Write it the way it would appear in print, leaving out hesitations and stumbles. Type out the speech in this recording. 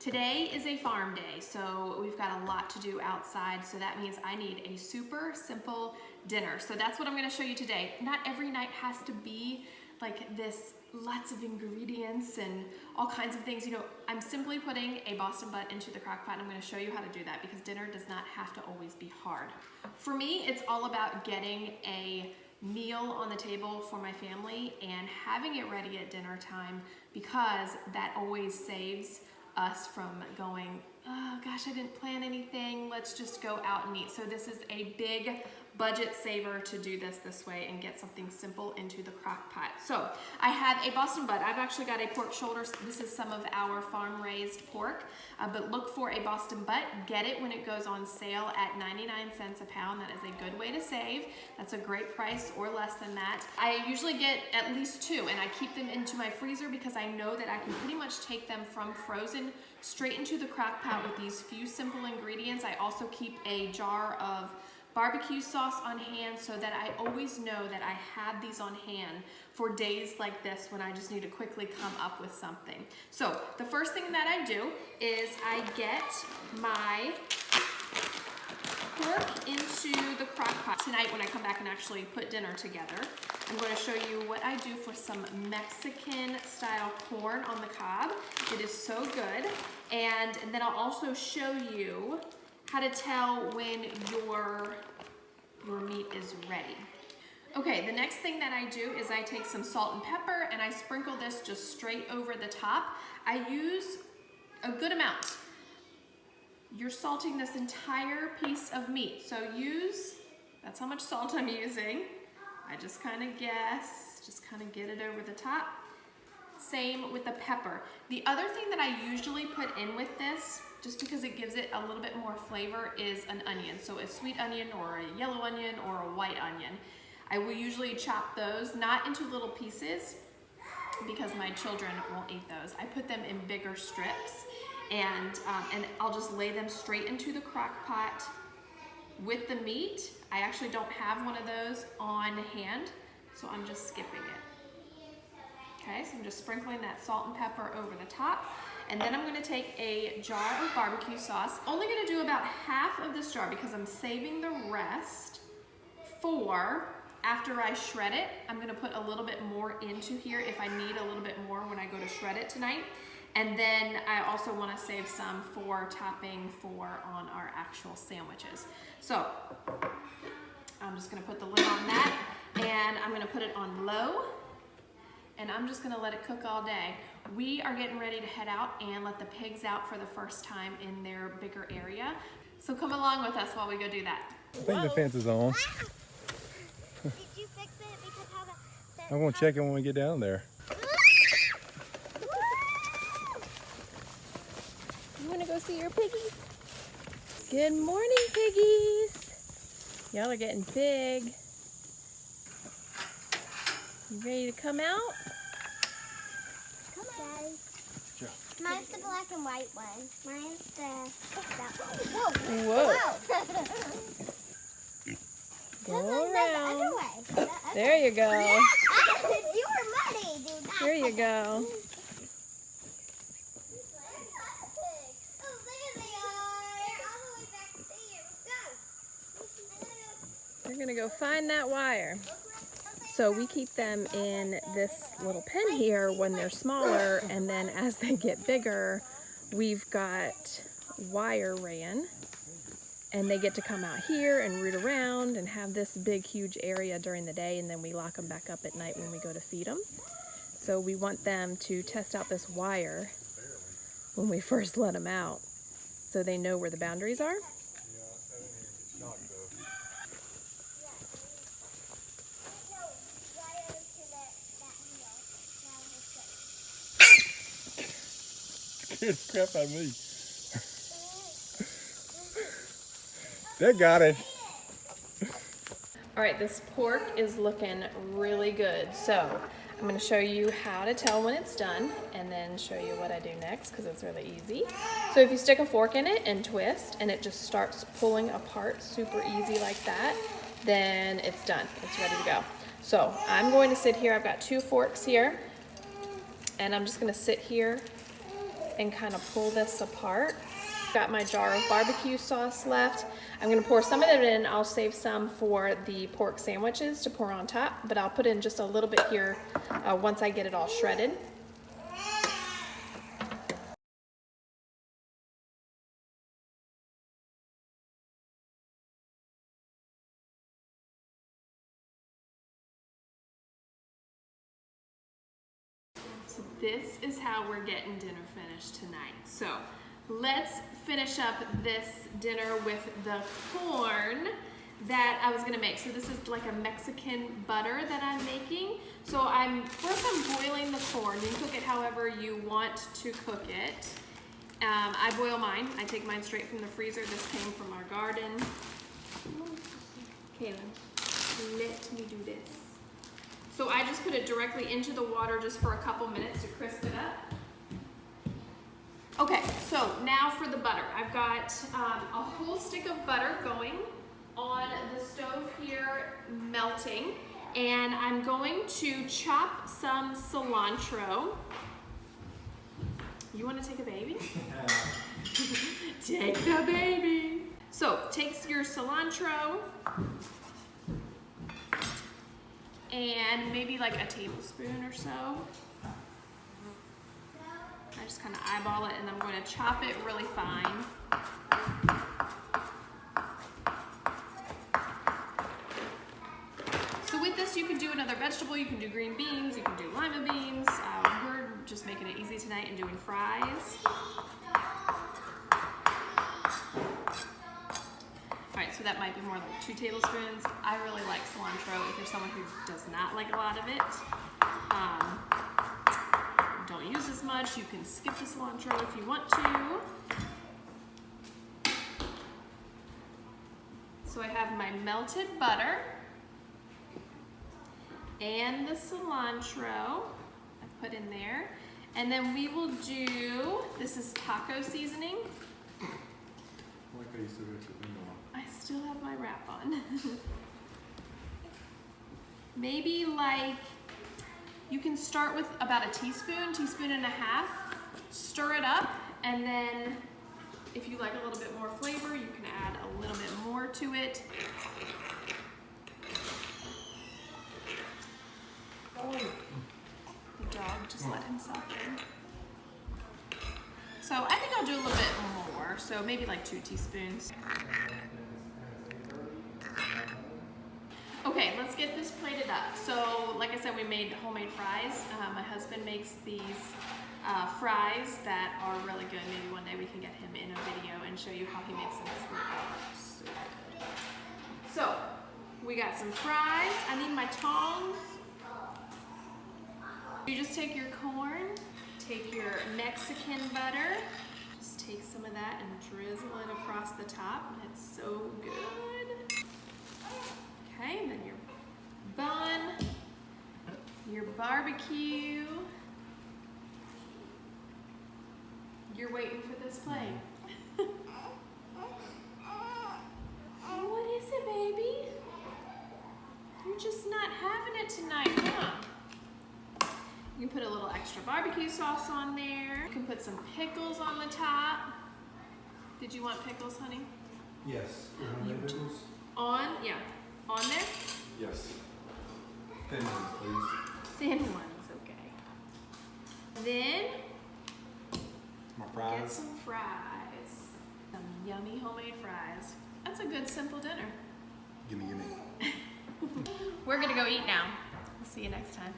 Today is a farm day, so we've got a lot to do outside, so that means I need a super simple dinner. So that's what I'm gonna show you today. Not every night has to be like this, lots of ingredients and all kinds of things. You know, I'm simply putting a Boston butt into the crock pot, and I'm gonna show you how to do that because dinner does not have to always be hard. For me, it's all about getting a meal on the table for my family and having it ready at dinner time, because that always saves us from going, oh gosh, I didn't plan anything, let's just go out and eat. So this is a big budget saver to do this way and get something simple into the crock pot. So I have a Boston butt. I've actually got a pork shoulder. This is some of our farm raised pork, but look for a Boston butt. Get it when it goes on sale at 99 cents a pound. That is a good way to save. That's a great price, or less than that. I usually get at least 2, and I keep them into my freezer because I know that I can pretty much take them from frozen straight into the crock pot with these few simple ingredients. I also keep a jar of barbecue sauce on hand so that I always know that I have these on hand for days like this when I just need to quickly come up with something. So the first thing that I do is I get my pork into the crock pot. Tonight when I come back and actually put dinner together, I'm going to show you what I do for some Mexican style corn on the cob. It is so good. And then I'll also show you how to tell when your meat is ready. Okay, the next thing that I do is I take some salt and pepper and I sprinkle this just straight over the top. I use a good amount. You're salting this entire piece of meat, so that's how much salt I'm using. I just kind of guess, just kind of get it over the top. Same with the pepper. The other thing that I usually put in with this, just because it gives it a little bit more flavor, is an onion. So a sweet onion or a yellow onion or a white onion. I will usually chop those, not into little pieces, because my children won't eat those. I put them in bigger strips, and I'll just lay them straight into the crock pot with the meat. I actually don't have one of those on hand, so I'm just skipping it. Okay, so I'm just sprinkling that salt and pepper over the top. And then I'm gonna take a jar of barbecue sauce. Only gonna do about half of this jar because I'm saving the rest for after I shred it. I'm gonna put a little bit more into here if I need a little bit more when I go to shred it tonight. And then I also wanna save some for topping on our actual sandwiches. So I'm just gonna put the lid on that, and I'm gonna put it on low, and I'm just gonna let it cook all day. We are getting ready to head out and let the pigs out for the first time in their bigger area. So come along with us while we go do that. I think the fence is on. Did you fix it? Because how the I'm gonna check it when we get down there. You wanna go see your piggies? Good morning, piggies. Y'all are getting big. You ready to come out? Come on. Sure. Mine's the black and white one. Mine's that one. Whoa. Whoa. Go The around. other way. There you go. You were muddy, dude. There you go. Oh, there they are. All the way back there. Go. We're gonna go find that wire. So we keep them in this little pen here when they're smaller, and then as they get bigger, we've got wire ran, and they get to come out here and root around and have this big, huge area during the day, and then we lock them back up at night when we go to feed them. So we want them to test out this wire when we first let them out, so they know where the boundaries are. Scared the crap out of me. They got it. All right, this pork is looking really good. So I'm gonna show you how to tell when it's done and then show you what I do next because it's really easy. So if you stick a fork in it and twist and it just starts pulling apart super easy like that, then it's done, it's ready to go. So I'm going to sit here, I've got 2 forks here, and I'm just gonna sit here and kind of pull this apart. Got my jar of barbecue sauce left. I'm gonna pour some of it in. I'll save some for the pork sandwiches to pour on top, but I'll put in just a little bit here once I get it all shredded. So this is how we're getting dinner finished tonight. So let's finish up this dinner with the corn that I was gonna make. So this is like a Mexican butter that I'm making. So first I'm boiling the corn. You can cook it however you want to cook it. I boil mine. I take mine straight from the freezer. This came from our garden. Kaylin, let me do this. So I just put it directly into the water just for a couple minutes to crisp it up. Okay, so now for the butter. I've got a whole stick of butter going on the stove here, melting, and I'm going to chop some cilantro. You want to take a baby? Take the baby. So take your cilantro and maybe like a tablespoon or so. I just kind of eyeball it and I'm going to chop it really fine. So with this you can do another vegetable, you can do green beans, you can do lima beans. We're just making it easy tonight and doing fries. Alright, so that might be more like 2 tablespoons. I really like cilantro if you're someone who does not like a lot of it. Don't use as much. You can skip the cilantro if you want to. So I have my melted butter and the cilantro I put in there. And then we will do, this is taco seasoning. I still have my wrap on. Maybe like, you can start with about a teaspoon, teaspoon and a half, stir it up, and then if you like a little bit more flavor, you can add a little bit more to it. The dog just let himself in. So I think I'll do a little bit more, so maybe like 2 teaspoons. Okay, let's get this plated up. So, like I said, we made homemade fries. My husband makes these fries that are really good. Maybe one day we can get him in a video and show you how he makes them. So good. So, we got some fries. I need my tongs. You just take your corn, take your Mexican butter, just take some of that and drizzle it across the top. It's so good. Okay, and then your bun, your barbecue. You're waiting for this plate. What is it, baby? You're just not having it tonight, huh? You can put a little extra barbecue sauce on there. You can put some pickles on the top. Did you want pickles, honey? Yes. Pickles? Yeah. On there? Yes. Thin ones, please. Thin ones, okay. Then My get fries. some fries. Some yummy homemade fries. That's a good simple dinner. Gimme. We're gonna go eat now. We'll see you next time.